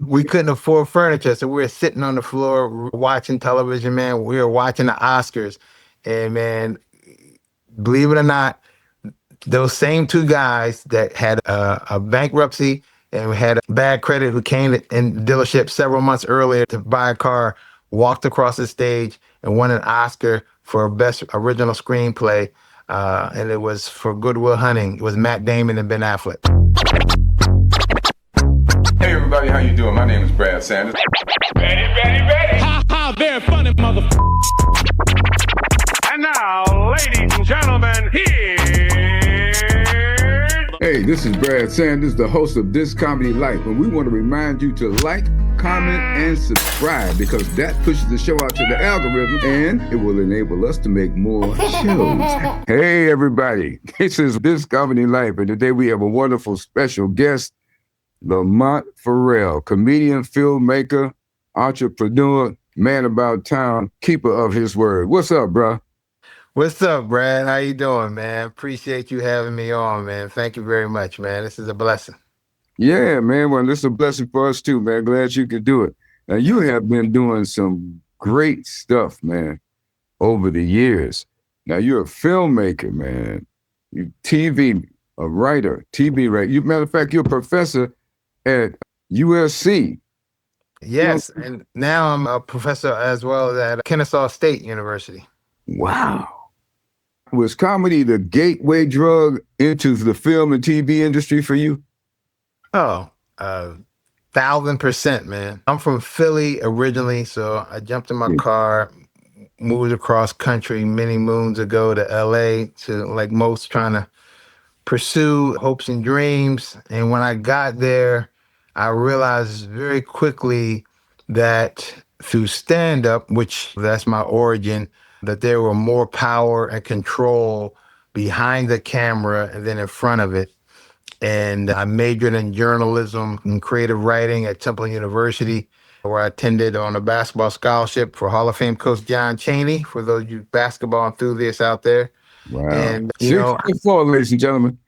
we couldn't afford furniture, so we were sitting on the floor watching television, man. We were watching the Oscars, and man, believe it or not, those same two guys that had a bankruptcy and had a bad credit who came in the dealership several months earlier to buy a car, walked across the stage and won an Oscar for Best Original Screenplay. And it was for Good Will Hunting. It was Matt Damon and Ben Affleck. Hey everybody, how you doing? My name is Brad Sanders. Ready. Ha ha, very funny, motherfucker. And now, ladies and gentlemen, Hey, this is Brad Sanders, the host of This Comedy Life, and we want to remind you to like, comment, and subscribe because that pushes the show out to the algorithm and it will enable us to make more shows. Hey, everybody, this is This Comedy Life, and today we have a wonderful special guest, LaMont Ferrell, comedian, filmmaker, entrepreneur, man about town, keeper of his word. What's up, bro? What's up, Brad? How you doing, man? Appreciate you having me on, man. Thank you very much, man. This is a blessing. Yeah, man. Well, this is a blessing for us too, man. Glad you could do it. Now, you have been doing some great stuff, man, over the years. Now, you're a filmmaker, man. You a writer, TV writer. Matter of fact, you're a professor at USC. Yes, and now I'm a professor as well at Kennesaw State University. Wow. Was comedy the gateway drug into the film and TV industry for you? Oh, 1,000%, man. I'm from Philly originally, so I jumped in my car, moved across country many moons ago to LA to, like most, trying to pursue hopes and dreams. And when I got there, I realized very quickly that through stand-up, which that's my origin, that there were more power and control behind the camera and then in front of it. And I majored in journalism and creative writing at Temple University, where I attended on a basketball scholarship for Hall of Fame coach John Chaney, for those of you basketball enthusiasts out there. Wow. And, 6'4", ladies and gentlemen.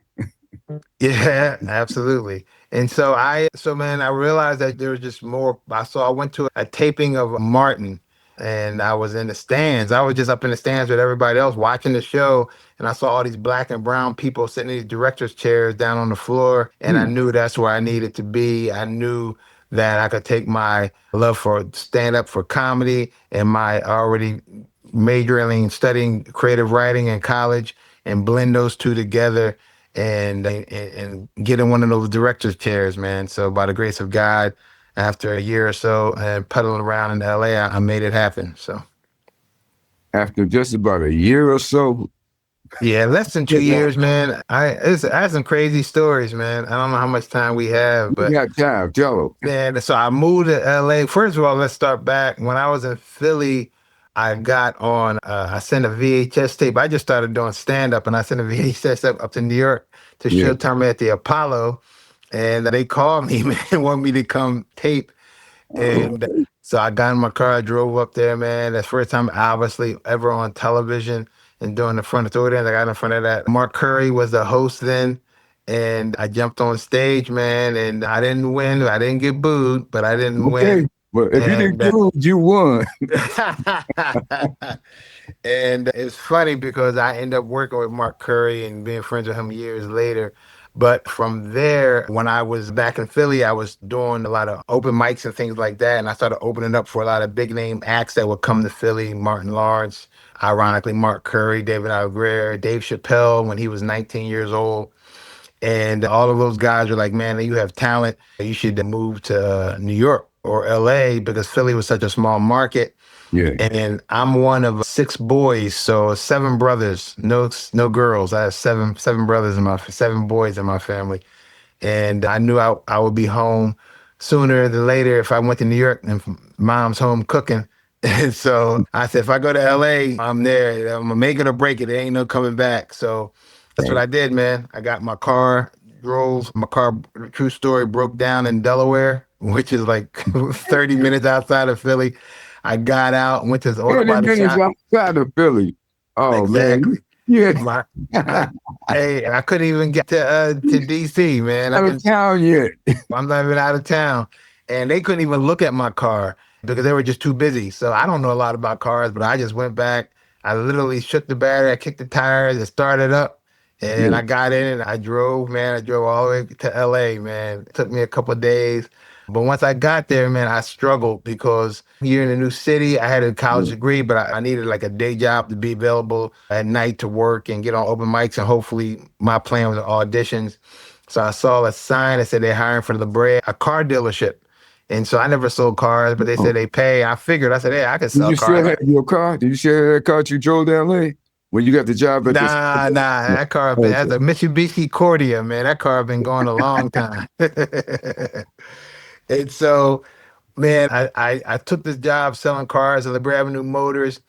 Yeah, absolutely. And so I realized that there was just more. I went to a taping of Martin, and I was in the stands. I was just up in the stands with everybody else watching the show. And I saw all these black and brown people sitting in these director's chairs down on the floor. And I knew that's where I needed to be. I knew that I could take my love for stand-up, for comedy, and my already majoring and studying creative writing in college and blend those two together and get in one of those director's chairs, man. So by the grace of God, after a year or so and pedaling around in LA, I made it happen. So after just about a year or so? Yeah, less than 2 years, man. I had some crazy stories, man. I don't know how much time we have, but we got time, Jello. Man, so I moved to LA. First of all, let's start back. When I was in Philly, I got on, I sent a VHS tape. I just started doing stand-up, and I sent a VHS up to New York to Showtime at the Apollo. And they called me, man, and wanted me to come tape. And so I got in my car, I drove up there, man. That's the first time, obviously, ever on television and doing the front of the audience. I got in front of that. Mark Curry was the host then. And I jumped on stage, man, and I didn't win. I didn't get booed, but I didn't win. Well, if you didn't get booed, you won. And it's funny because I ended up working with Mark Curry and being friends with him years later. But from there, when I was back in Philly, I was doing a lot of open mics and things like that. And I started opening up for a lot of big name acts that would come to Philly. Martin Lawrence, ironically, Mark Curry, David Algreer, Dave Chappelle when he was 19 years old. And all of those guys were like, man, you have talent. You should move to New York or LA because Philly was such a small market. Yeah. And I'm one of 6 boys, so 7 brothers, no girls. I have seven brothers and 7 boys in my family. And I knew I would be home sooner than later if I went to New York and mom's home cooking. And so I said, if I go to LA, I'm there. I'm gonna make it or break it. There ain't no coming back. So that's what I did, man. I got my car, drove. My car, true story, broke down in Delaware, which is like 30 minutes outside of Philly. I got out, went to the auto body shop. Outside of Philly. Oh, exactly. Man. Yeah. Hey, I couldn't even get to DC, man. Out of town yet. I'm not even out of town. and they couldn't even look at my car because they were just too busy. So I don't know a lot about cars, but I just went back. I literally shook the battery, I kicked the tires, it started up, and Yeah. I got in and I drove, man. I drove all the way to LA, man. It took me a couple of days. But once I got there, man, I struggled because you're in a new city. I had a college Yeah. degree, but I needed like a day job to be available at night to work and get on open mics. And hopefully, my plan was auditions. So I saw a sign that said they're hiring for La Brea, a car dealership. And so I never sold cars, but they Oh. said they pay. I figured, I said, hey, I could Did sell you still cars. have your car? Did you still have that car that you drove to LA when you got the job at this? Nah, that car, that's a Okay. Mitsubishi Cordia, man. That car been going a long time. And so, man, I took this job selling cars at LeBray Avenue Motors.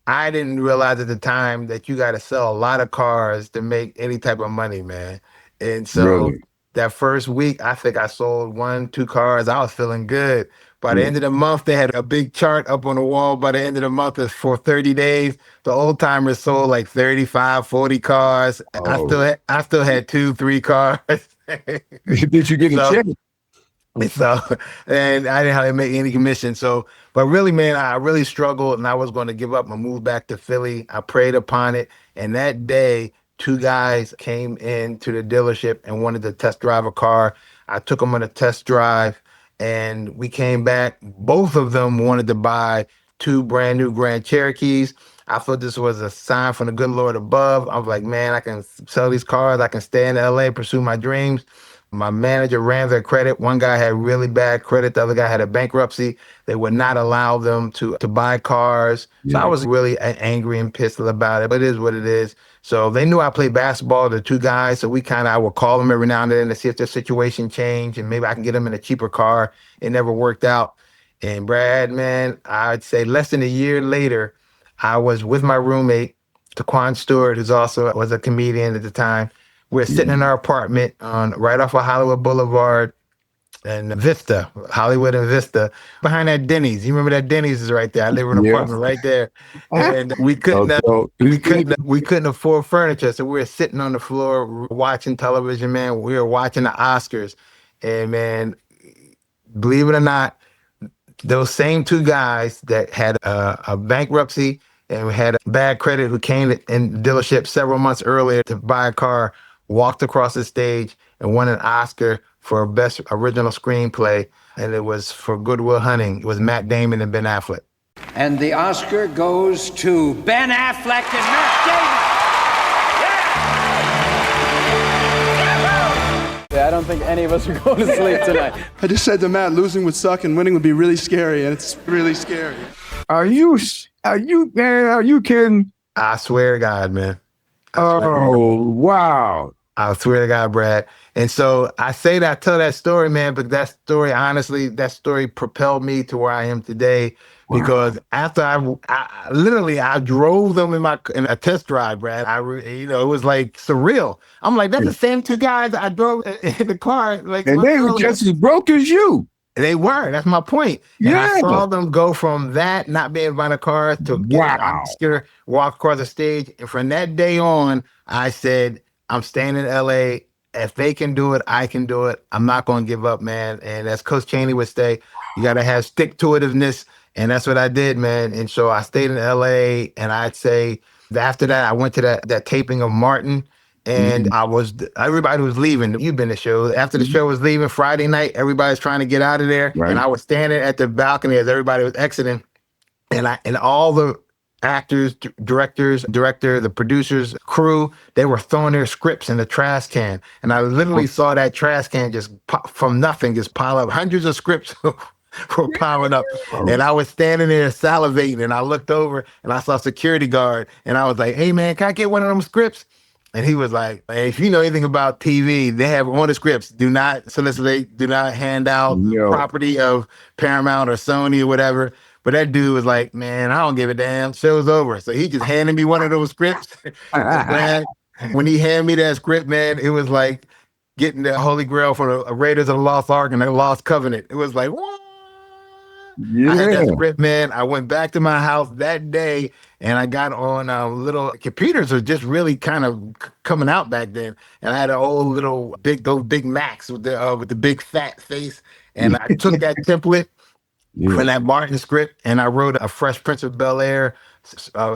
I didn't realize at the time that you got to sell a lot of cars to make any type of money, man. And so Really? that first week, I think I sold one, two cars. I was feeling good. By the Yeah. end of the month, they had a big chart up on the wall. By the end of the month, it's for 30 days. The old timers sold like 35, 40 cars. Oh. I still had two, three cars. Did you get a So check? and so, and I didn't have to make any commission. So, but really, man, I really struggled and I was going to give up and move back to Philly. I prayed upon it. And that day, two guys came into the dealership and wanted to test drive a car. I took them on a test drive and we came back. Both of them wanted to buy two brand new Grand Cherokees. I thought this was a sign from the good Lord above. I was like, man, I can sell these cars. I can stay in LA, pursue my dreams. My manager ran their credit. One guy had really bad credit. The other guy had a bankruptcy. They would not allow them to buy cars. So I Yeah. was really angry and pissed about it, but it is what it is. So they knew I played basketball, the two guys. So I would call them every now and then to see if their situation changed and maybe I can get them in a cheaper car. It never worked out. And Brad, man, I'd say less than a year later, I was with my roommate, Taquan Stewart, who's also was a comedian at the time. We're sitting in Yeah. our apartment on right off of Hollywood Boulevard and Vista, Hollywood and Vista, behind that Denny's. You remember that Denny's is right there. I live in an Yeah. apartment right there, and So, we couldn't afford furniture, so we were sitting on the floor watching television. Man, we were watching the Oscars, and man, believe it or not, those same two guys that had a bankruptcy and had a bad credit who came in the dealership several months earlier to buy a car walked across the stage and won an Oscar for Best Original Screenplay. And it was for Good Will Hunting. It was Matt Damon and Ben Affleck. And the Oscar goes to Ben Affleck and Matt Damon. Yeah, I don't think any of us are going to sleep tonight. I just said to Matt, losing would suck and winning would be really scary, and it's really scary. are you man? Are you kidding? I swear to God, man. Oh, wow. I swear to God, Brad. And so I tell that story, man, but that story, honestly, that story propelled me to where I am today. Wow. Because after I drove them in a test drive, Brad. It was like surreal. I'm like, that's the same two guys I drove in the car. Like, And they were just as broke as you. they were. That's my point. And I Yeah. saw them go from that not being able to buy a car to get an Oscar, walk across the stage. And from that day on, I said, I'm staying in LA. If they can do it, I can do it. I'm not going to give up, man. And as Coach Chaney would say, you got to have stick-to-itiveness. And that's what I did, man. And so I stayed in LA. And I'd say after that, I went to that taping of Martin. And everybody was leaving. You've been to shows. After the show was leaving Friday night, everybody's trying to get out of there. Right. And I was standing at the balcony as everybody was exiting. And all the actors, director, the producers, crew, they were throwing their scripts in the trash can. And I literally saw that trash can just pop, from nothing, just pile up. Hundreds of scripts were piling up. And I was standing there salivating. And I looked over and I saw a security guard. And I was like, hey, man, can I get one of them scripts? And he was like, hey, if you know anything about TV, they have on the scripts, do not solicit, do not hand out property of Paramount or Sony or whatever. But that dude was like, man, I don't give a damn. Show's over. So he just handed me one of those scripts. Man, when he handed me that script, man, it was like getting the Holy Grail for the Raiders of the Lost Ark and the Lost Covenant. It was like, what? I had that script, man. I went back to my house that day and I got on little computers are just really kind of coming out back then. And I had an old little those big Macs with the big fat face. And I took that template Yeah. from that Martin script, and I wrote a Fresh Prince of Bel-Air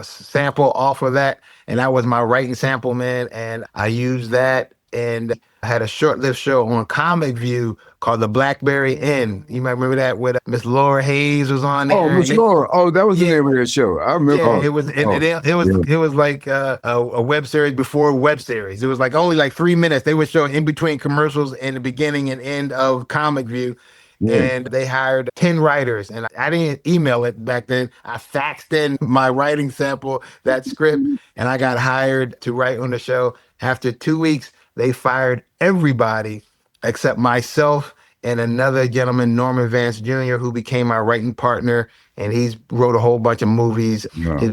sample off of that, and that was my writing sample, man. And I used that, and I had a short-lived show on Comic View called The Blackberry Inn. You might remember that, with Miss Laura Hayes was on Oh, there. Miss Laura. Oh, that was the Yeah, name of that show. I remember. yeah, Oh, it was. oh, yeah. It was like a web series before web series. It was like only like 3 minutes. They would show in between commercials in the beginning and end of Comic View, Yeah. and they hired 10 writers. And I didn't email it back then. I faxed in my writing sample, that script, and I got hired to write on the show. After 2 weeks, they fired everybody except myself and another gentleman, Norman Vance Jr., who became my writing partner. And he's wrote a whole bunch of movies. Yeah.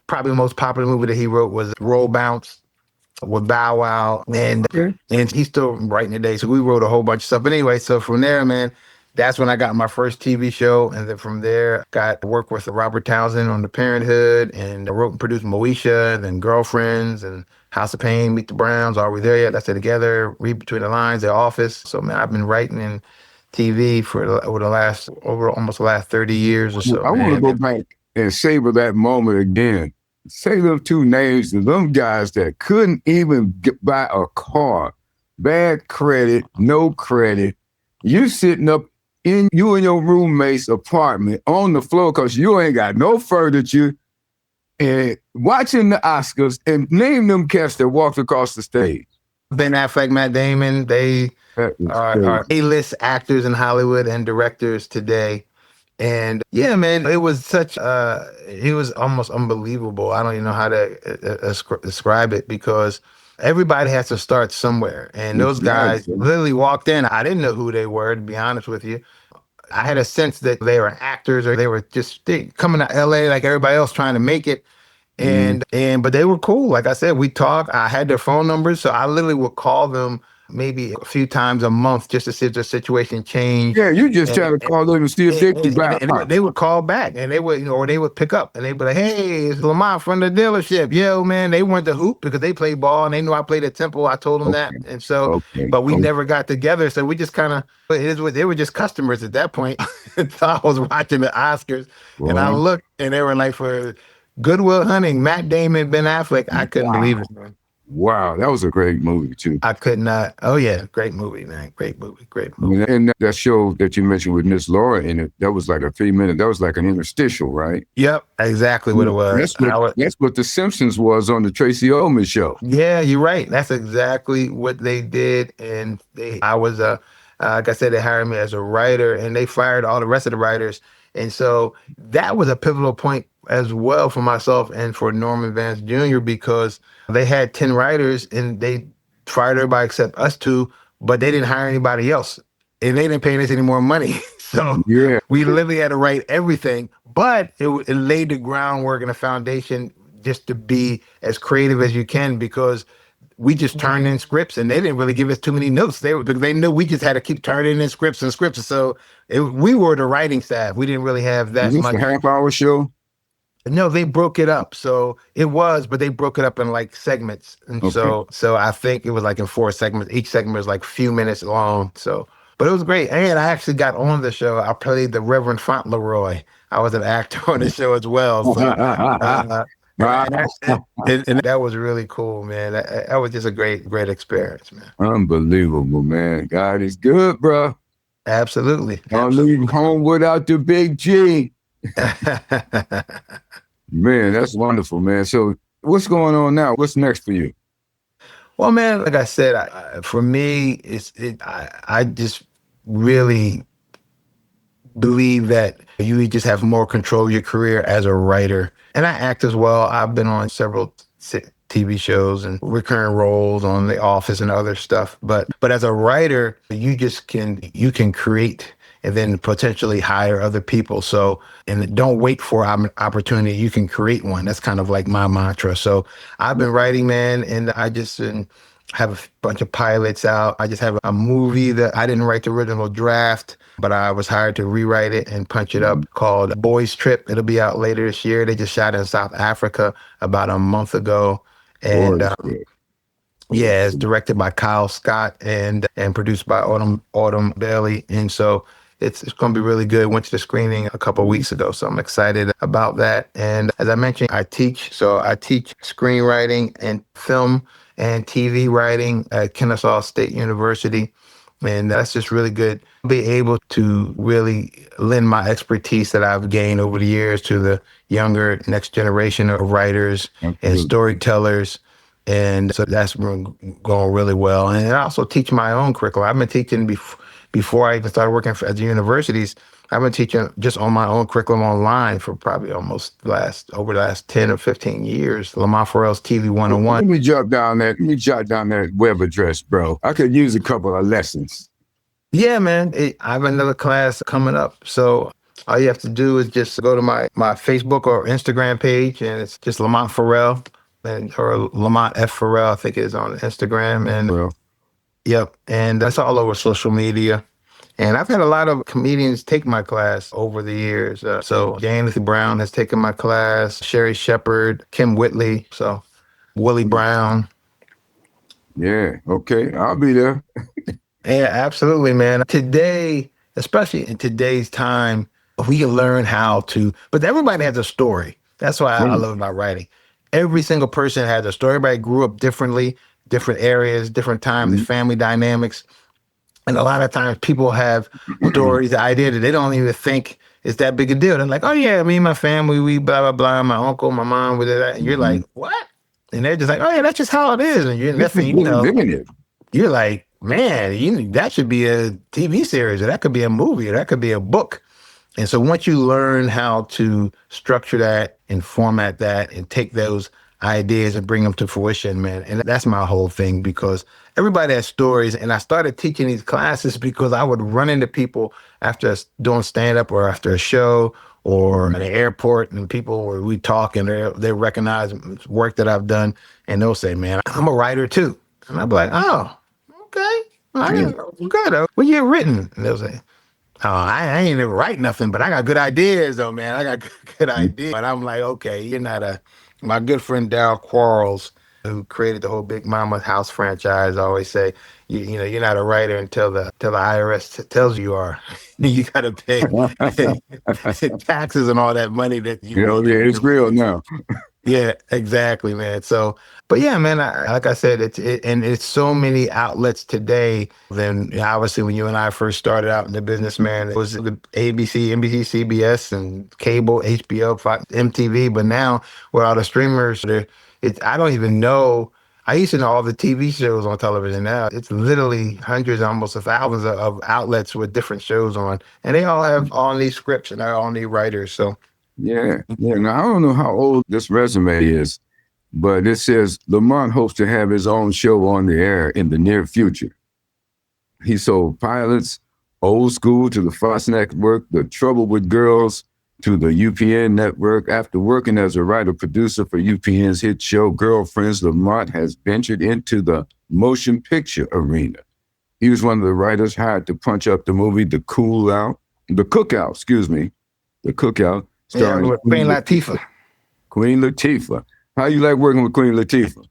Probably the most popular movie that he wrote was Roll Bounce with Bow Wow, Okay. and he's still writing today. So we wrote a whole bunch of stuff. But anyway, so from there, man, that's when I got my first TV show, and then from there, got to work with Robert Townsend on The Parenthood, and I wrote and produced Moesha, and then Girlfriends, and House of Pain, Meet the Browns. Are We There Yet? That's It Together, Read Between the Lines, The Office. So man, I've been writing in TV for over almost the last 30 years or so. I want to go back and savor that moment again. Say them two names of them guys that couldn't even buy a car, bad credit, no credit. You sitting up in you and your roommate's apartment on the floor because you ain't got no furniture, and watching the Oscars, and name them cats that walked across the stage. Ben Affleck, Matt Damon, they are A-list actors in Hollywood and directors today. And yeah, man, it was it was almost unbelievable. I don't even know how to describe it, because everybody has to start somewhere. And those guys literally walked in. I didn't know who they were, to be honest with you. I had a sense that they were actors, or they were just coming to LA like everybody else trying to make it. But they were cool. Like I said, we talked. I had their phone numbers, so I literally would call them maybe a few times a month just to see if their situation changed. Yeah, you just try to call them and see if they can buy. And they would call back, and they would, or they would pick up, and they'd be like, "Hey, it's LaMont from the dealership." Yo, man, they went to hoop because they played ball, and they knew I played at Temple. I told them that, and so, but we never got together. So we just kind of, they were just customers at that point. So I was watching the Oscars, and I looked, and they were like, for Good Will Hunting, Matt Damon, Ben Affleck. I couldn't believe it, man. Wow, that was a great movie too. I could not. Oh yeah, great movie, man. Great movie. And that show that you mentioned with Miss Laura in it, that was like a 3-minute. That was like an interstitial, right? Yep, exact what it was. That's what The Simpsons was on the Tracy Ullman show. Yeah, you're right. That's exactly what they did. And I was like I said, they hired me as a writer, and they fired all the rest of the writers. And so that was a pivotal point as well for myself and for Norman Vance Jr., because they had 10 writers and they fired everybody except us two, but they didn't hire anybody else. And they didn't pay us any more money. So we literally had to write everything, but it laid the groundwork and the foundation just to be as creative as you can, because we just turned in scripts, and they didn't really give us too many notes. Because they knew we just had to keep turning in scripts and scripts. So we were the writing staff. We didn't really have that much. Was this a half-hour show? No, they broke it up. So it was, but they broke it up in like segments. And so I think it was like in 4 segments. Each segment was like a few minutes long. So, but it was great. And I actually got on the show. I played the Reverend Fauntleroy. I was an actor on the show as well. So, and that was really cool, man. That was just a great experience, man. Unbelievable, man. God is good, bro. Absolutely. Don't leave home without the big G. Man, that's wonderful, man. So what's going on now? What's next for you? Well, man, like I said, for me, I just really believe that you just have more control of your career as a writer. And I act as well. I've been on several TV shows and recurring roles on The Office and other stuff. But as a writer, you can create and then potentially hire other people. So, and don't wait for an opportunity. You can create one. That's kind of like my mantra. So I've been writing, man, and I just have a bunch of pilots out. I just have a movie that I didn't write the original draft, but I was hired to rewrite it and punch it up, called Boys Trip. It'll be out later this year. They just shot in South Africa about a month ago. And it's directed by Kyle Scott and produced by Autumn Bailey. And so it's going to be really good. Went to the screening a couple of weeks ago, so I'm excited about that. And as I mentioned, I teach. So I teach screenwriting and film and TV writing at Kennesaw State University. And that's just really good. Be able to really lend my expertise that I've gained over the years to the younger next generation of writers and storytellers. And so that's going really well. And I also teach my own curriculum. I've been teaching before I even started working at the universities. I've been teaching just on my own curriculum online for probably almost over the last 10 or 15 years. LaMont Ferrell's TV 101. Let me jot down that web address, bro. I could use a couple of lessons. Yeah, man. I have another class coming up. So all you have to do is just go to my Facebook or Instagram page, and it's just LaMont Ferrell or Lamont F. Ferrell, I think it is on Instagram. And yep. And that's all over social media. And I've had a lot of comedians take my class over the years. So James Brown has taken my class, Sherry Shepard, Kim Whitley, so Willie Brown. Yeah, okay, I'll be there. Yeah, absolutely, man. Today, especially in today's time, we can learn how to, but everybody has a story. That's why I love about writing. Every single person has a story. Everybody grew up differently, different areas, different times, family dynamics. And a lot of times people have stories, the idea that they don't even think it's that big a deal. They're like, oh yeah, me and my family, we blah, blah, blah, my uncle, my mom, with that. And you're like, what? And they're just like, oh yeah, that's just how it is. And you're nothing, you're like, man, that should be a TV series, or that could be a movie, or that could be a book. And so once you learn how to structure that and format that and take those ideas and bring them to fruition, man. And that's my whole thing, because everybody has stories. And I started teaching these classes because I would run into people after doing stand-up or after a show or at an airport, and people where we talk and they recognize work that I've done, and they'll say, man, I'm a writer too. And I'll be like, oh, okay. Good. What you written? And they'll say, oh, I ain't never write nothing, but I got good ideas though, man. I got good ideas. And I'm like, okay, you're not my good friend Darryl Quarles, who created the whole Big Mama House franchise, I always say, you're not a writer until the IRS tells you are. You got to pay taxes and all that money that it's real now. Yeah, exactly, man. So, but yeah, man, like I said, it's so many outlets today. Then obviously when you and I first started out in the business, man, it was the ABC, NBC, CBS, and cable, HBO, Fox, MTV. But now with all the streamers, I don't even know. I used to know all the TV shows on television. Now it's literally hundreds, almost thousands of outlets with different shows on, and they all need scripts and they all need writers. So. Yeah. Now, I don't know how old this resume is, but it says LaMont hopes to have his own show on the air in the near future. He sold pilots, Old School to the Fox Network, The Trouble with Girls to the UPN network. After working as a writer-producer for UPN's hit show Girlfriends, LaMont has ventured into the motion picture arena. He was one of the writers hired to punch up the movie The Cookout. Yeah, with Queen Latifah. Queen Latifah. How you like working with Queen Latifah?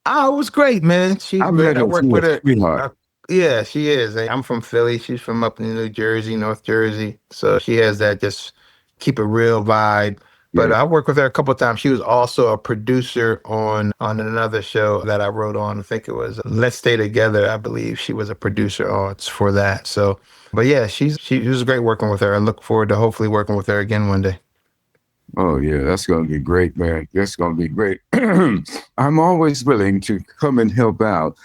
Oh, it was great, man. I worked with her. Sweetheart. Yeah, she is. I'm from Philly. She's from up in New Jersey, North Jersey. So she has that just keep it real vibe. But I worked with her a couple of times. She was also a producer on another show that I wrote on. I think it was Let's Stay Together. I believe she was a producer on for that. So, but yeah, she was great working with her. I look forward to hopefully working with her again one day. Oh, yeah, that's going to be great, man. That's going to be great. I'm always willing to come and help out.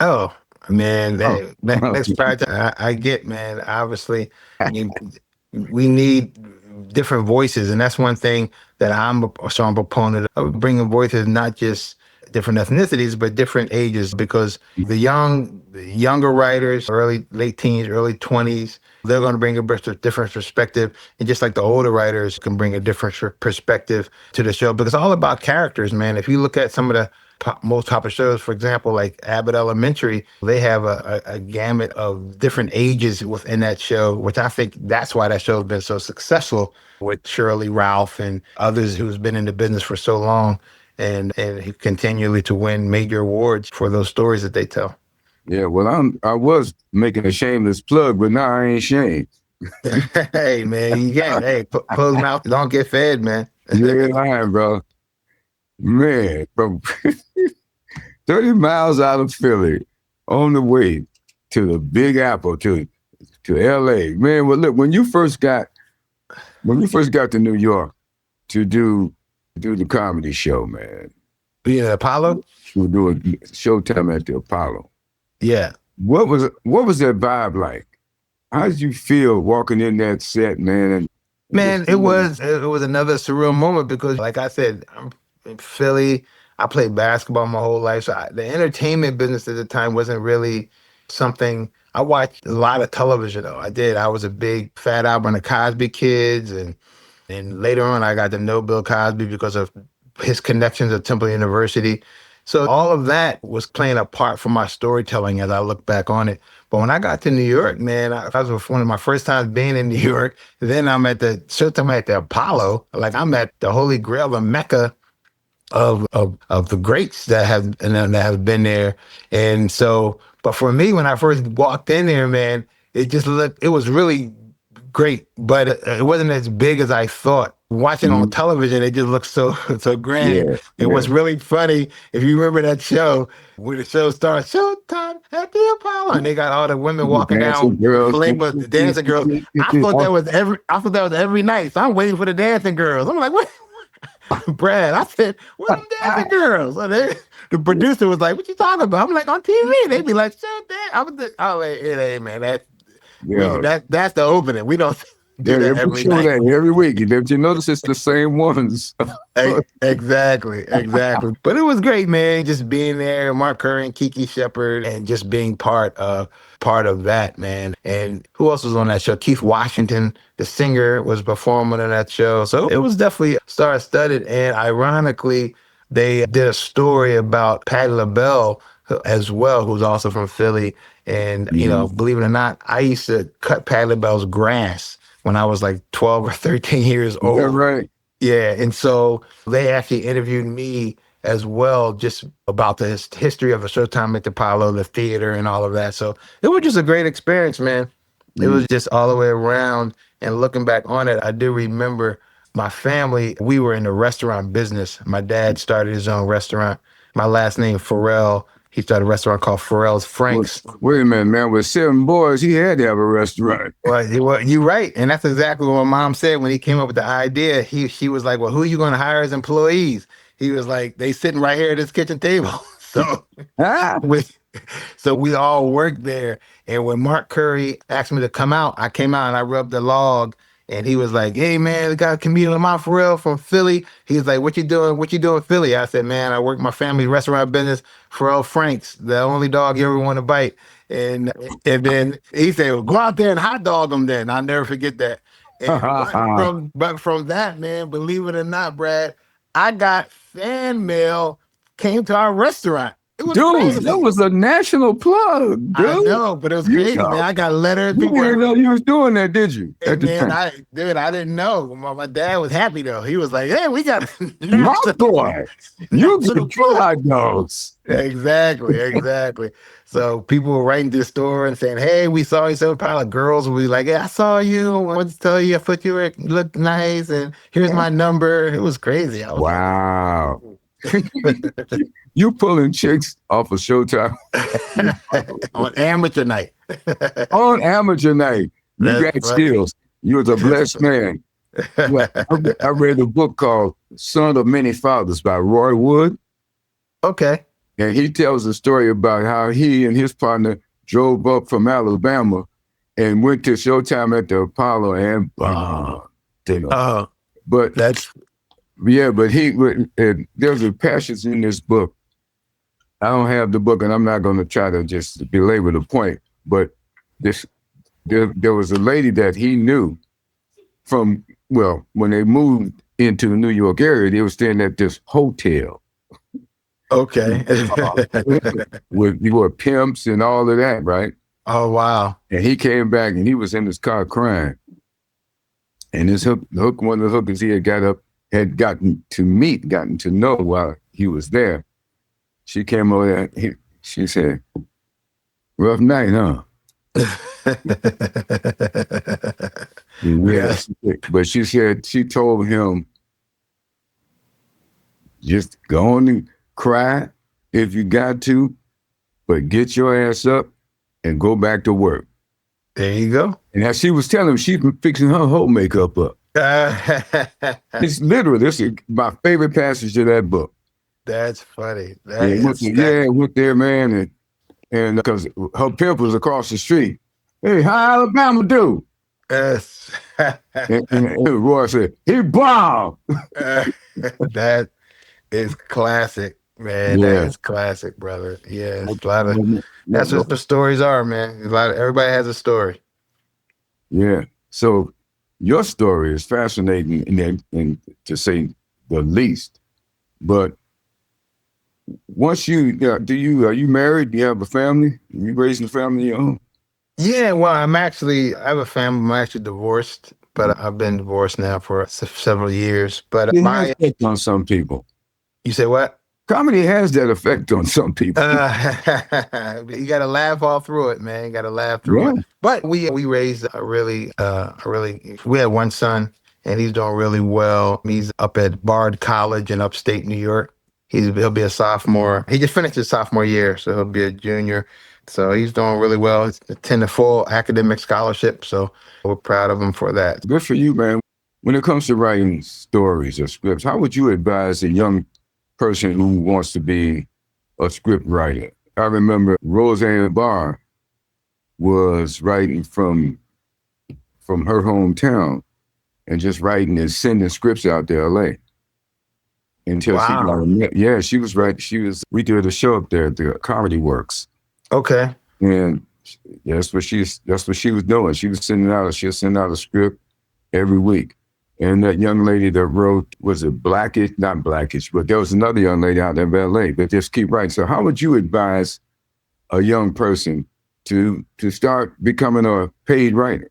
Oh, man, that's part I get, man. Obviously, we need different voices, and that's one thing that I'm a strong proponent of, bringing voices, not just different ethnicities, but different ages, because the younger writers, late teens, early 20s, they're going to bring a different perspective. And just like the older writers can bring a different perspective to the show, because it's all about characters, man. If you look at some of the most popular shows, for example, like Abbott Elementary, they have a gamut of different ages within that show, which I think that's why that show has been so successful with Shirley Ralph and others who's been in the business for so long. And continually to win major awards for those stories that they tell. Yeah, well, I was making a shameless plug, but now I ain't shamed. Hey, man, you can't. Hey, closed mouth don't get fed, man. Yeah, I am, bro. Man, from 30 miles out of Philly on the way to the Big Apple, to LA. Man, well, look, when you first got to New York to do the comedy show, man. Being at Apollo? You were doing Showtime at the Apollo. Yeah. What was that vibe like? How did you feel walking in that set, man? Man, it was another surreal moment because, like I said, I'm in Philly. I played basketball my whole life, so the entertainment business at the time wasn't really something. I watched a lot of television, though. I did. I was a big Fat Albert and the Cosby Kids, and later on, I got to know Bill Cosby because of his connections at Temple University. So all of that was playing a part for my storytelling as I look back on it. But when I got to New York, man, that was one of my first times being in New York. Then I'm at the Showtime at the Apollo. Like I'm at the Holy Grail, the Mecca of the greats that have been there. And so, but for me, when I first walked in there, man, it was really great, but it wasn't as big as I thought. Watching on television, it just looked so grand. Yeah, And what's really funny, if you remember that show, when the show starts, Showtime at the Apollo, and they got all the women walking dancing down, girls. playing with the dancing girls. I thought that was every night. So I'm waiting for the dancing girls. I'm like, what? Brad, I said, where them dancing girls? So the producer was like, what you talking about? I'm like, on TV. They'd be like, shut that. I was like, hey, man, that's the opening. We don't do that every night. That every week. Did you notice it's the same ones? Exactly. But it was great, man. Just being there, Mark Curry and Kiki Shepard, and just being part of that, man. And who else was on that show? Keith Washington, the singer, was performing in that show. So it was definitely star-studded. And ironically, they did a story about Patti LaBelle as well, who's also from Philly. And, you know, believe it or not, I used to cut Patti LaBelle's grass when I was like 12 or 13 years old. Yeah, right. Yeah. And so they actually interviewed me as well, just about the history of the Showtime at the Apollo, the theater and all of that. So it was just a great experience, man. It was just all the way around. And looking back on it, I do remember my family, we were in the restaurant business. My dad started his own restaurant. My last name, Ferrell. He started a restaurant called Ferrell's Franks. Wait a minute, man. With 7 boys, he had to have a restaurant. Well, you're right. And that's exactly what my mom said when he came up with the idea. She was like, well, who are you going to hire as employees? He was like, they sitting right here at this kitchen table. So we all worked there. And when Mark Curry asked me to come out, I came out and I rubbed the log. And he was like, hey, man, we got a comedian, LaMont Ferrell from Philly. He was like, what you doing in Philly? I said, man, I work my family restaurant business, Ferrell Franks, the only dog you ever want to bite. And then he said, well, go out there and hot dog them then. I'll never forget that. But from that, man, believe it or not, Brad, I got fan mail came to our restaurant. Dude, crazy. That was a national plug, dude. I know, but it was crazy, man. I got letters. You didn't know you was doing that, did you? I didn't know. My dad was happy, though. He was like, hey, we got... My boy, you get hot dogs. Exactly. So people were writing to the store and saying, hey, we saw you. So a pile of girls would be like, hey, I saw you. I wanted to tell you I thought you looked nice. And here's my number. It was crazy. Wow. You pulling chicks off of Showtime on amateur night. On amateur night, you got skills. You was a blessed man. I read a book called "Son of Many Fathers" by Roy Wood. Okay, and he tells a story about how he and his partner drove up from Alabama and went to Showtime at the Apollo and but that's. Yeah, but there's a passage in this book. I don't have the book, and I'm not going to try to just belabor the point. But there was a lady that he knew from, well, when they moved into the New York area, they were staying at this hotel. Okay. With you were pimps and all of that, right? Oh, wow. And he came back, and he was in his car crying. And his one of the hookers he had gotten to know while he was there. She came over there. She said, Rough night, huh? Yeah. Yes. But she said she told him, just go on and cry if you got to, but get your ass up and go back to work. There you go. And as she was telling him, she's been fixing her whole makeup up. It's literally, this is my favorite passage of that book. That's funny. Went there, man, and because her pimp was across the street. Hey, how Alabama do? Yes. and Roy said, he bombed. That is classic, man. Yeah. That is classic, brother. Yeah, it's a lot of, that's what the stories are, man. Everybody has a story. Yeah. So your story is fascinating, and to say the least. But once are you married? Do you have a family? Are you raising a family of your own? Yeah, well, I have a family. I'm actually divorced, but I've been divorced now for several years. But It has effect on some people. You say what? Comedy has that effect on some people. You got to laugh all through it, man. You got to laugh through it. But we raised we had one son, and he's doing really well. He's up at Bard College in upstate New York. He'll be a sophomore. He just finished his sophomore year, so he'll be a junior. So he's doing really well. He's attending a full academic scholarship, so we're proud of him for that. Good for you, man. When it comes to writing stories or scripts, how would you advise a young person who wants to be a script writer? I remember Roseanne Barr was writing from her hometown and just writing and sending scripts out to LA. Until she was right. We did a show up there at the Comedy Works. Okay. And that's what she was doing. She'll send out a script every week. And that young lady that wrote, was it Blackish? Not Blackish, but there was another young lady out there in LA that just keep writing. So how would you advise a young person to start becoming a paid writer?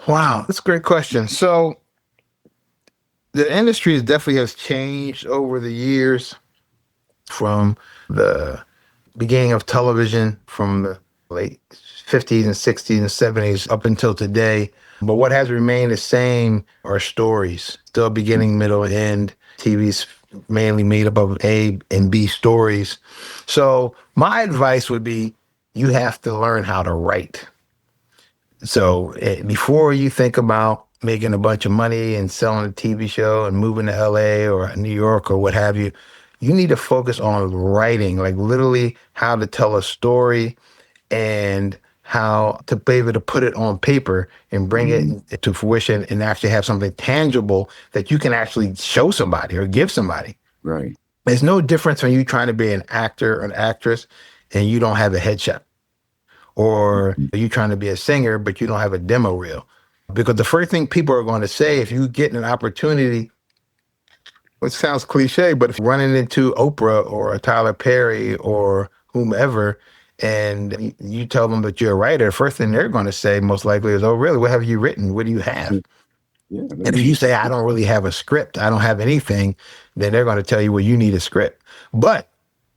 Wow, that's a great question. So the industry definitely has changed over the years, from the beginning of television from the late 50s and 60s and 70s up until today. But what has remained the same are stories. Still beginning, middle, end. TV's mainly made up of A and B stories. So my advice would be, you have to learn how to write. So before you think about making a bunch of money and selling a TV show and moving to LA or New York or what have you, you need to focus on writing, like literally how to tell a story and how to be able to put it on paper and bring it to fruition and actually have something tangible that you can actually show somebody or give somebody. Right. There's no difference when you trying to be an actor or an actress and you don't have a headshot, or you trying to be a singer but you don't have a demo reel. Because the first thing people are going to say if you get an opportunity, which sounds cliche, but if you're running into Oprah or a Tyler Perry or whomever, and you tell them that you're a writer, the first thing they're going to say most likely is, oh, really? What have you written? What do you have? Yeah, and if you say, I don't really have a script, I don't have anything, then they're going to tell you, well, you need a script. But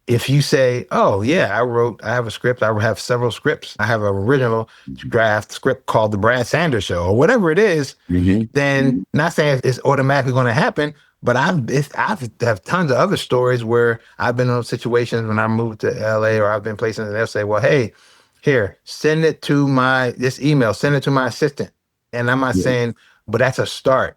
if you say, oh, yeah, I have a script, I have several scripts, I have an original draft script called The Brad Sanders Show, or whatever it is, then not saying it's automatically going to happen, but I've have tons of other stories where I've been in situations when I moved to LA or I've been places and they'll say, well, hey, here, send it to this email, send it to my assistant. And I'm not saying, but that's a start.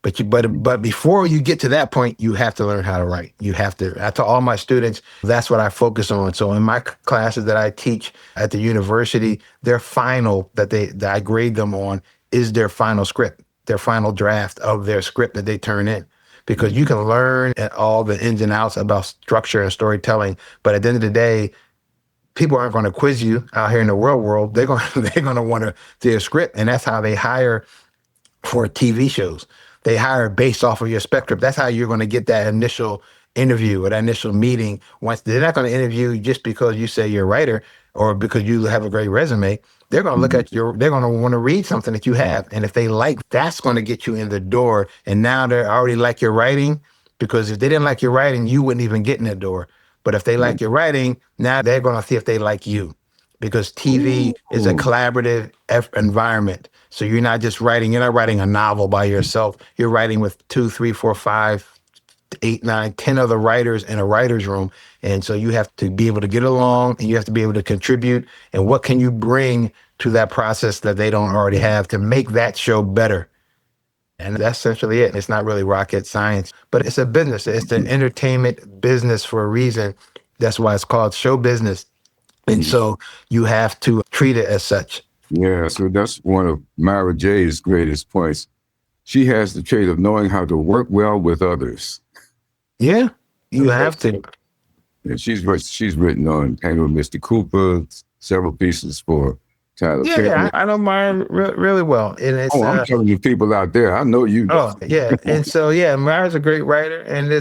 But before you get to that point, you have to learn how to write. You have to. I tell all my students, that's what I focus on. So in my classes that I teach at the university, their final that I grade them on is their final script, their final draft of their script that they turn in. Because you can learn all the ins and outs about structure and storytelling, but at the end of the day, people aren't going to quiz you out here in the real world. They're going to want to see a script, and that's how they hire for TV shows. They hire based off of your spectrum. That's how you're going to get that initial interview or that initial meeting. Once they're not going to interview you just because you say you're a writer or because you have a great resume. They're going to look at they're going to want to read something that you have. And if they like, that's going to get you in the door. And now they already like your writing, because if they didn't like your writing, you wouldn't even get in the door. But if they like your writing, now they're going to see if they like you, because TV is a collaborative environment. So you're not just writing, you're not writing a novel by yourself. You're writing with 2, 3, 4, 5, 8, 9, 10 other writers in a writer's room. And so you have to be able to get along and you have to be able to contribute. And what can you bring to that process that they don't already have to make that show better? And that's essentially it. It's not really rocket science, but it's a business. It's an entertainment business for a reason. That's why it's called show business. And so you have to treat it as such. Yeah, so that's one of Myra J's greatest points. She has the trait of knowing how to work well with others. Yeah, you have to. And she's written on Hanging with Mr. Cooper, several pieces for Tyler Perry. Yeah, I know Myra really well. And it's, I'm telling you, people out there, I know you. Oh, yeah. And so, yeah, Myra's a great writer. And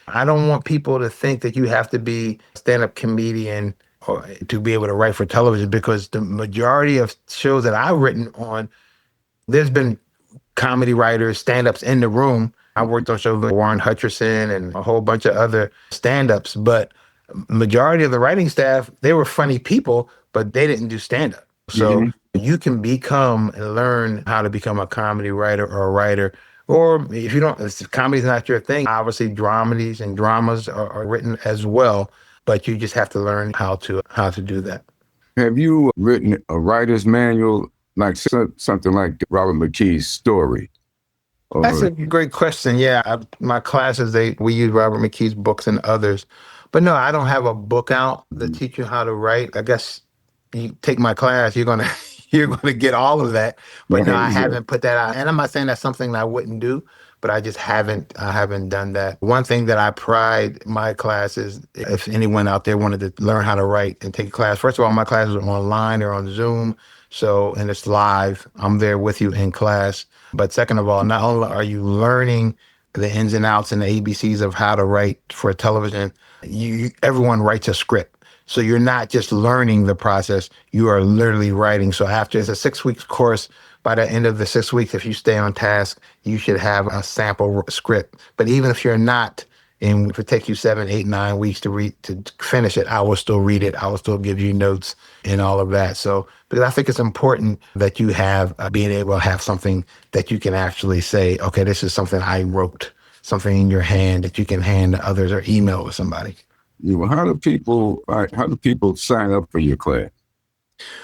I don't want people to think that you have to be a stand-up comedian or to be able to write for television, because the majority of shows that I've written on, there's been comedy writers, stand-ups in the room. I worked on shows like Warren Hutcherson and a whole bunch of other stand-ups, but majority of the writing staff, they were funny people, but they didn't do stand-up. So you can become and learn how to become a comedy writer or a writer. Or if you don't, if comedy's not your thing, obviously dramedies and dramas are written as well, but you just have to learn how to do that. Have you written a writer's manual, like something like Robert McKee's story? That's a great question. Yeah, my classes, we use Robert McKee's books and others. But no, I don't have a book out that teach you how to write. I guess you take my class, you're gonna get all of that. But no, I haven't put that out. And I'm not saying that's something that I wouldn't do, but I just haven't done that. One thing that I pride my classes, if anyone out there wanted to learn how to write and take a class, first of all, my classes are online, they're on Zoom. So, and it's live. I'm there with you in class. But second of all, not only are you learning the ins and outs and the ABCs of how to write for television, everyone writes a script. So you're not just learning the process, you are literally writing. So after it's a 6 weeks course, by the end of the 6 weeks, if you stay on task, you should have a sample script. But even if you're not, and if it takes you 7, 8, 9 weeks to finish it, I will still read it. I will still give you notes and all of that. So, because I think it's important that you have being able to have something that you can actually say, okay, this is something I wrote, something in your hand that you can hand to others or email to somebody. Yeah, how do people sign up for your class?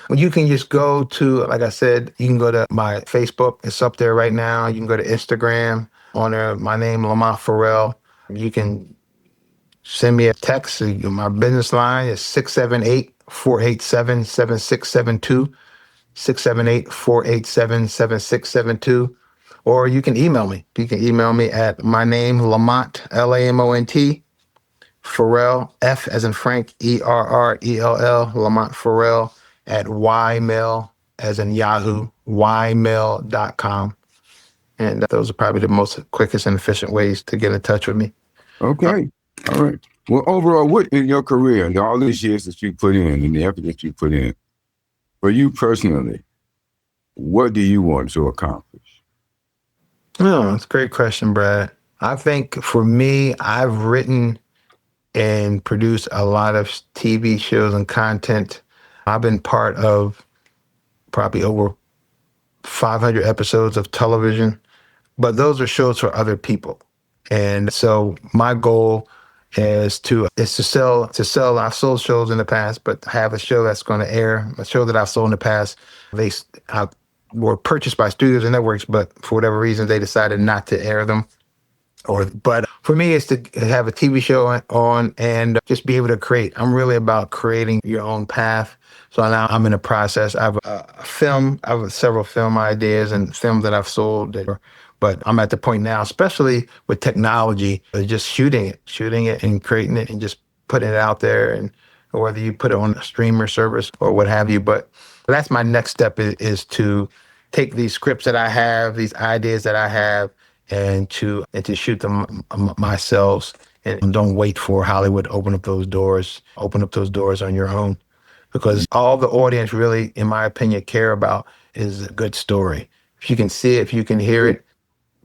Well, you can just go to, like I said, you can go to my Facebook. It's up there right now. You can go to Instagram on there. My name, LaMont Ferrell. You can send me a text. My business line is 678-487-7672, 678-487-7672. Or you can email me. You can email me at my name, Lamont, Lamont, Ferrell, F as in Frank, Errell, Lamont Ferrell at ymail, as in Yahoo, ymail.com. And those are probably the most quickest and efficient ways to get in touch with me. Okay. All right. Well, overall, what in your career and all these years that you put in and the effort that you put in, for you personally, what do you want to accomplish? Oh, that's a great question, Brad. I think for me, I've written and produced a lot of TV shows and content. I've been part of probably over 500 episodes of television, but those are shows for other people. And so my goal is to sell. I've sold shows in the past, but have a show that's going to air. A show that I've sold in the past, they were purchased by studios and networks, but for whatever reason, they decided not to air them. But for me, it's to have a TV show on and just be able to create. I'm really about creating your own path. So now I'm in the process. I have a film. I have several film ideas and films that I've sold. But I'm at the point now, especially with technology, just shooting it and creating it and just putting it out there. And whether you put it on a streamer service or what have you. But that's my next step is to take these scripts that I have, these ideas that I have, and to shoot them myself, and don't wait for Hollywood to open up those doors on your own, because all the audience really, in my opinion, care about is a good story. If you can see it, if you can hear it,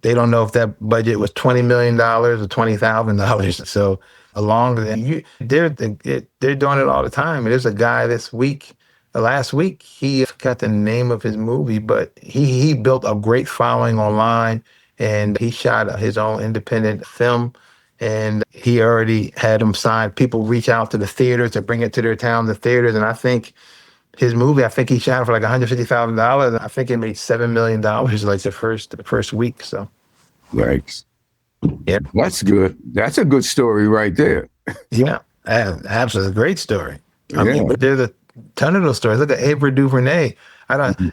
they don't know if that budget was $20 million or $20,000. So along with that, they're doing it all the time. And there's a guy this week, last week, he got the name of his movie, but he built a great following online, and he shot his own independent film. And he already had them signed. People reach out to the theaters to bring it to their town, the theaters. And I think his movie, I think he shot it for like $150,000. I think it made $7 million like the first week. So, Yikes. yeah, That's good. That's a good story right there. yeah, absolutely great story. I Yeah. mean, but there's a ton of those stories. Look at Ava DuVernay.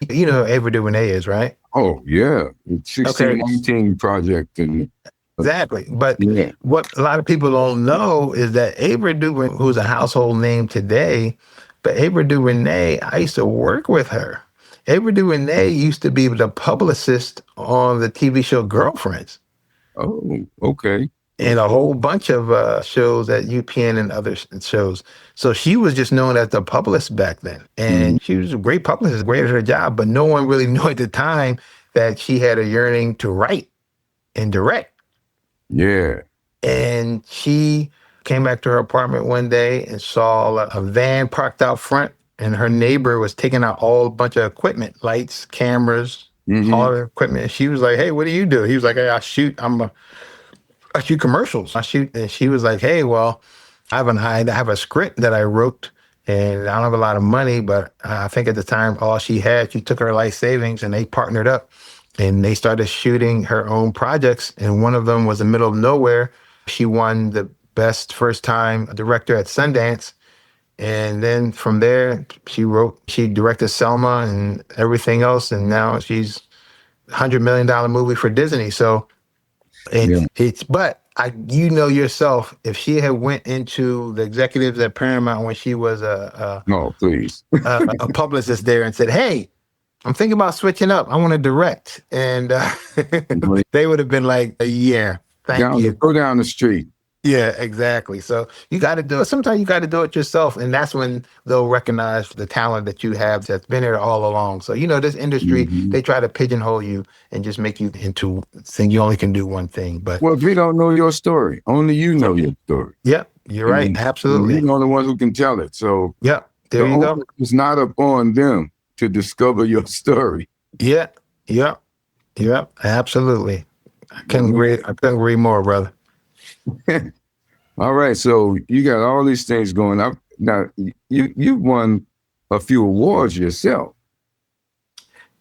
You know who Ava DuVernay is, right? Oh, yeah. 1619 Project. And Exactly. But yeah. what a lot of people don't know is that Ava DuVernay, who's a household name today, but Ava DuVernay, I used to work with her. Ava DuVernay used to be the publicist on the TV show Girlfriends Oh, okay. and a whole bunch of shows at UPN and other shows. So she was just known as the publicist back then. And she was a great publicist, great at her job, but no one really knew at the time that she had a yearning to write and direct. Yeah. And she came back to her apartment one day and saw a van parked out front, and her neighbor was taking out a bunch of equipment, lights, cameras, all the equipment. And she was like, "Hey, what do you do?" He was like, "Hey, I shoot commercials. I shoot." And she was like, "Hey, well, I have a script that I wrote, and I don't have a lot of money, but I think at the time all she took her life savings, and they partnered up. And they started shooting her own projects, and one of them was in the middle of nowhere. She won the best first-time director at Sundance, and then from there, she directed Selma and everything else, and now she's $100 million movie for Disney. So, but you know yourself, if she had went into the executives at Paramount when she was a publicist there and said, "Hey, I'm thinking about switching up. I want to direct." And they would have been like, "Yeah, thank you. Go down the street." Yeah, exactly. So you got to do it. Sometimes you got to do it yourself. And that's when they'll recognize the talent that you have that's been there all along. So, this industry, they try to pigeonhole you and just make you into saying you only can do one thing. But well, if we don't know your story, only you know your story. Yep, you're right. Absolutely. You're the only one who can tell it. So yep, there you go. It's not upon them to discover your story. Yeah, yep, absolutely. I couldn't agree more, brother. All right, so you got all these things going up. Now, you've won a few awards yourself.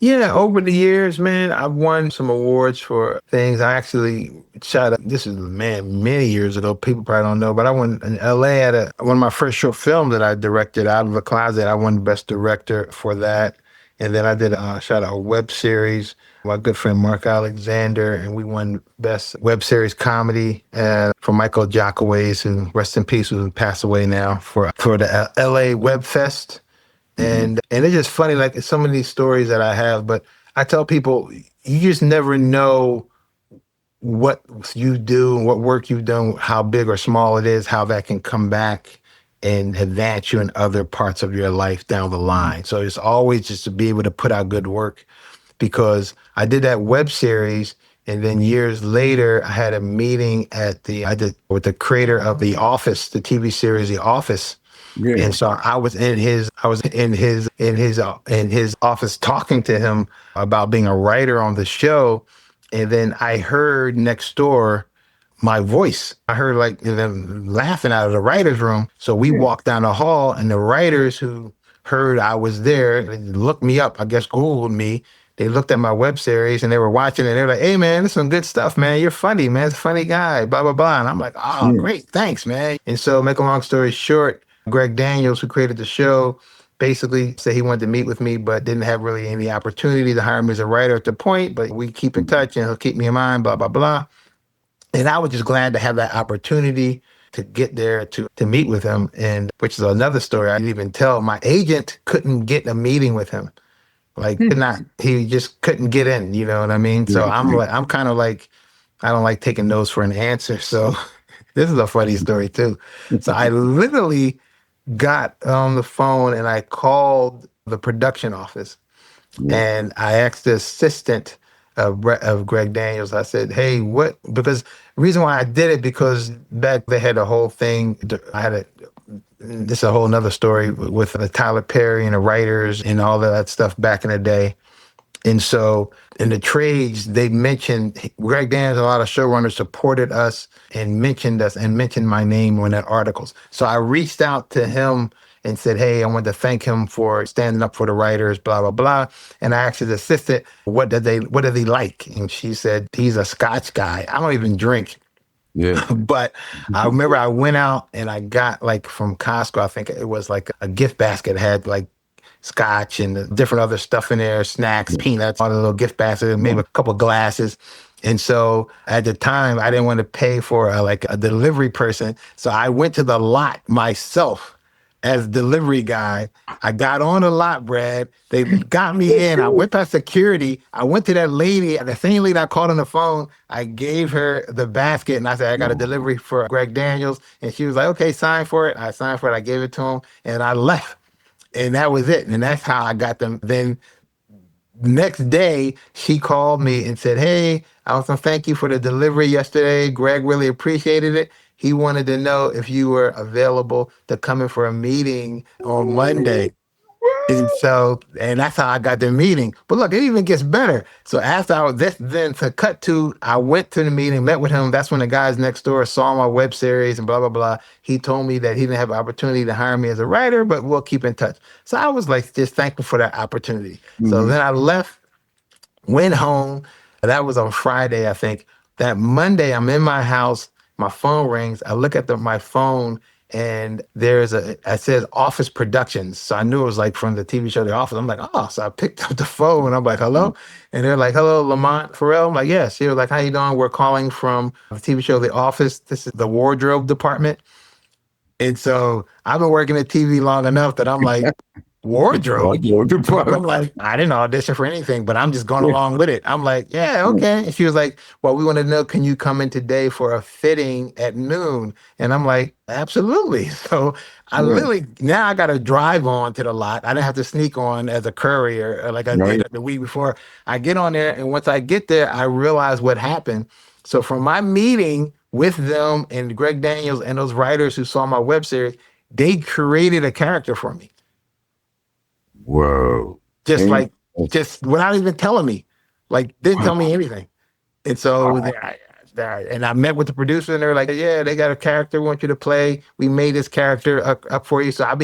Yeah, over the years, man, I've won some awards for things. I actually this is, many years ago. People probably don't know, but I won in LA at one of my first short films that I directed, Out of a Closet. I won Best Director for that. And then I shot a web series, my good friend Mark Alexander, and we won Best Web Series Comedy for Michael Jackaways, who, rest in peace, who passed away now, for the LA Web Fest. And it's just funny, like some of these stories that I have, but I tell people, you just never know what you do and what work you've done, how big or small it is, how that can come back and advance you in other parts of your life down the line. So it's always just to be able to put out good work, because I did that web series, and then years later I had a meeting with the creator of The Office, the TV series The Office. Yeah. And so I was in his office talking to him about being a writer on the show, and then I heard next door my voice. I heard like them laughing out of the writer's room. So we walked down the hall, and the writers who heard I was there, they looked me up, I guess Googled me. They looked at my web series and they were watching it. And they were like, "Hey, man, this is some good stuff, man. You're funny, man. It's a funny guy, blah, blah, blah." And I'm like, "Oh, great. Thanks, man." And so make a long story short, Greg Daniels, who created the show, basically said he wanted to meet with me, but didn't have really any opportunity to hire me as a writer at the point. But we keep in touch and he'll keep me in mind, blah, blah, blah. And I was just glad to have that opportunity to get there to meet with him, and which is another story I didn't even tell. My agent couldn't get a meeting with him. Like, he just couldn't get in, you know what I mean? So I'm kind of like, I don't like taking no's for an answer. So this is a funny story too. So I literally got on the phone and I called the production office, and I asked the assistant, of Greg Daniels. I said, hey, what? Because the reason why I did it, because back they had a whole thing. I had a This is a whole nother story with the Tyler Perry and the writers and all of that stuff back in the day. And so in the trades, they mentioned Greg Daniels, a lot of showrunners supported us and mentioned my name in their articles. So I reached out to him and said, hey, I want to thank him for standing up for the writers, blah, blah, blah. And I asked his assistant, what do they like? And she said, he's a Scotch guy. I don't even drink. Yeah. But I remember I went out and I got like from Costco, I think it was like a gift basket, had like scotch and different other stuff in there, snacks, peanuts, all the little gift basket, maybe a couple glasses. And so at the time, I didn't want to pay for like a delivery person. So I went to the lot myself as delivery guy. I got on the lot, Brad. They got me in. I went past security. I went to that lady, the same lady I called on the phone. I gave her the basket and I said, I got a delivery for Greg Daniels. And she was like, okay, sign for it. I signed for it. I gave it to him and I left. And that was it. And that's how I got them. Then next day, she called me and said, hey, I want to thank you for the delivery yesterday. Greg really appreciated it. He wanted to know if you were available to come in for a meeting on Monday. And that's how I got the meeting. But look, it even gets better. So after I went to the meeting, met with him. That's when the guys next door saw my web series and blah, blah, blah. He told me that he didn't have an opportunity to hire me as a writer, but we'll keep in touch. So I was like, just thankful for that opportunity. So then I left, went home. That was on Friday, I think. That Monday, I'm in my house. My phone rings. I look at my phone and it says Office Productions. So I knew it was like from the TV show The Office. I'm like, oh, so I picked up the phone and I'm like, hello? And they're like, hello, LaMont Ferrell? I'm like, yes. She was like, how you doing? We're calling from the TV show The Office. This is the wardrobe department. And so I've been working at TV long enough that I'm like, wardrobe? I'm like, I didn't audition for anything, but I'm just going along with it. I'm like, yeah, okay. And she was like, well, we want to know, can you come in today for a fitting at noon? And I'm like, absolutely. So I literally, now I got to drive on to the lot. I didn't have to sneak on as a courier like I did the week before. I get on there, and once I get there, I realize what happened. So from my meeting with them and Greg Daniels and those writers who saw my web series, they created a character for me. Whoa. Just without even telling me, like didn't tell me anything. And so and I met with the producer and they were like, yeah, they got a character we want you to play. We made this character up for you. So I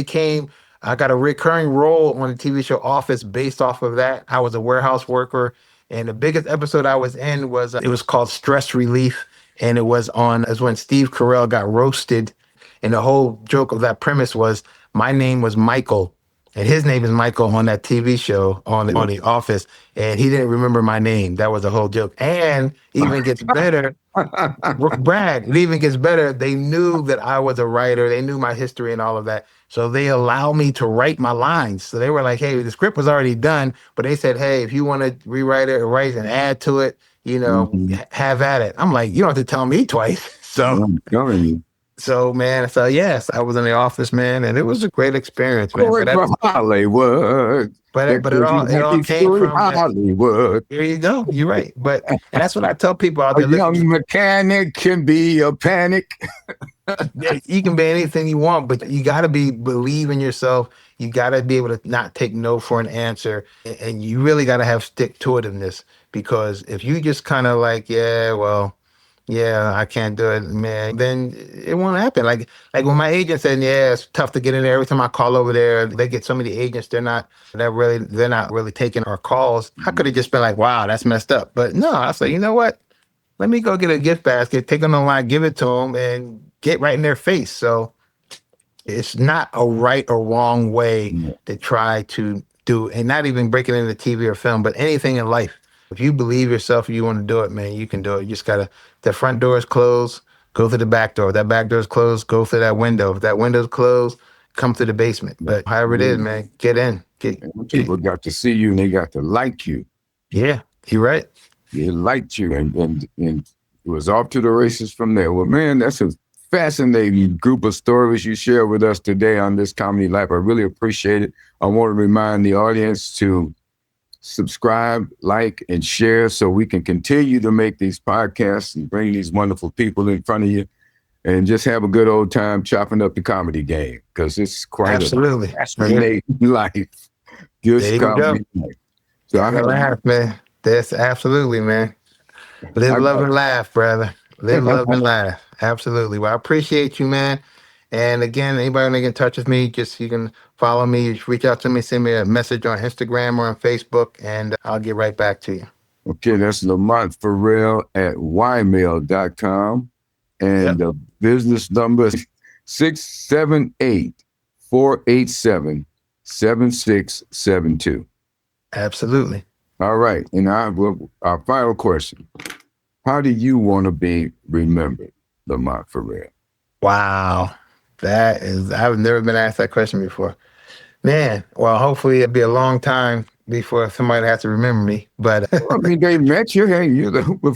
got a recurring role on the TV show Office based off of that. I was a warehouse worker. And the biggest episode I was in was, it was called Stress Relief. And it was when Steve Carell got roasted. And the whole joke of that premise was my name was Michael. And his name is Michael on that TV show on The Office. And he didn't remember my name. That was the whole joke. And even gets better, Brad, it even gets better. They knew that I was a writer. They knew my history and all of that. So they allowed me to write my lines. So they were like, hey, the script was already done. But they said, hey, if you want to rewrite it or write and add to it, have at it. I'm like, you don't have to tell me twice. So, man, yes, I was in The Office, man, and it was a great experience, man. From Hollywood. But it all came from Hollywood. Here you go. You're right. And that's what I tell people out there. A young mechanic can be a panic. You can be anything you want, but you got to believe in yourself. You got to be able to not take no for an answer. And you really got to have stick-to-itiveness, because if you just kind of like, I can't do it, man, then it won't happen. Like when my agent said, yeah, it's tough to get in there. Every time I call over there, they get so many agents, they're not really taking our calls. I could have just been like, wow, that's messed up. But no, I said, you know what? Let me go get a gift basket, take them online, give it to them, and get right in their face. So it's not a right or wrong way to try to do, and not even break it into TV or film, but anything in life. If you believe yourself, you want to do it, man, you can do it. You just the front door is closed, go through the back door. If that back door is closed, go through that window. If that window's closed, come through the basement. But however it is, man, get in. People got to see you and they got to like you. Yeah, you're right. They liked you and it was off to the races from there. Well, man, that's a fascinating group of stories you share with us today on This Comedy Life. I really appreciate it. I want to remind the audience to subscribe, like, and share so we can continue to make these podcasts and bring these wonderful people in front of you and just have a good old time chopping up the comedy game, because it's quite Absolutely. a fascinating life. Just There you comedy go. life. So I Laugh, man. That's absolutely, man. Live, love, and laugh, brother. Live, love, and laugh. Absolutely. Well, I appreciate you, man. And again, anybody want to get in touch with me, just you can follow me, just reach out to me, send me a message on Instagram or on Facebook, and I'll get right back to you. Okay, that's LaMont Ferrell at ymail.com. And the business number is 678-487-7672. Absolutely. All right. And our final question. How do you want to be remembered, LaMont Ferrell? Wow. I've never been asked that question before. Man, well, hopefully it'll be a long time before somebody has to remember me. But I mean, they met you. Hey,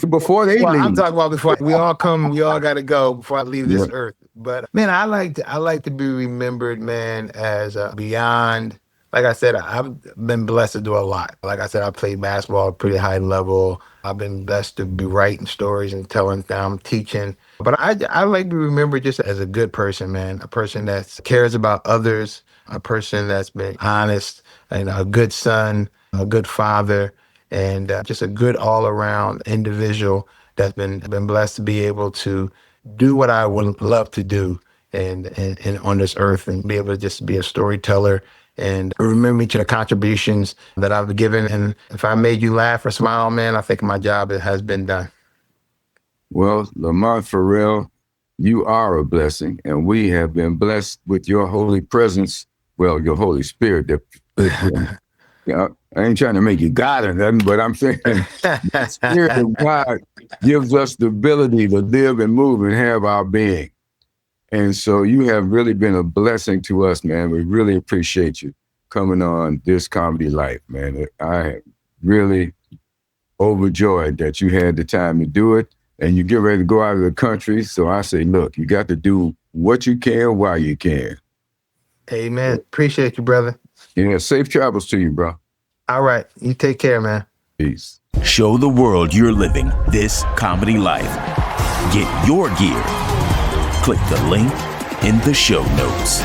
before they leave. I'm talking about before we all got to go before I leave this earth. But man, I like to be remembered, man, as beyond. Like I said, I've been blessed to do a lot. Like I said, I played basketball at a pretty high level. I've been blessed to be writing stories and telling them, teaching. But I like to be remembered just as a good person, man. A person that cares about others, a person that's been honest, and a good son, a good father, and just a good all-around individual that's been blessed to be able to do what I would love to do and on this earth, and be able to just be a storyteller and remember me to the contributions that I've given. And if I made you laugh or smile, man, I think my job has been done. Well, LaMont Ferrell, you are a blessing, and we have been blessed with your holy presence. Well, your Holy Spirit. I ain't trying to make you God or nothing, but I'm saying the Spirit of God gives us the ability to live and move and have our being. And so you have really been a blessing to us, man. We really appreciate you coming on This Comedy Life, man. I am really overjoyed that you had the time to do it, and you get ready to go out of the country. So I say, look, you got to do what you can while you can. Amen. Appreciate you, brother. Yeah, safe travels to you, bro. All right. You take care, man. Peace. Show the world you're living this comedy life. Get your gear. Click the link in the show notes.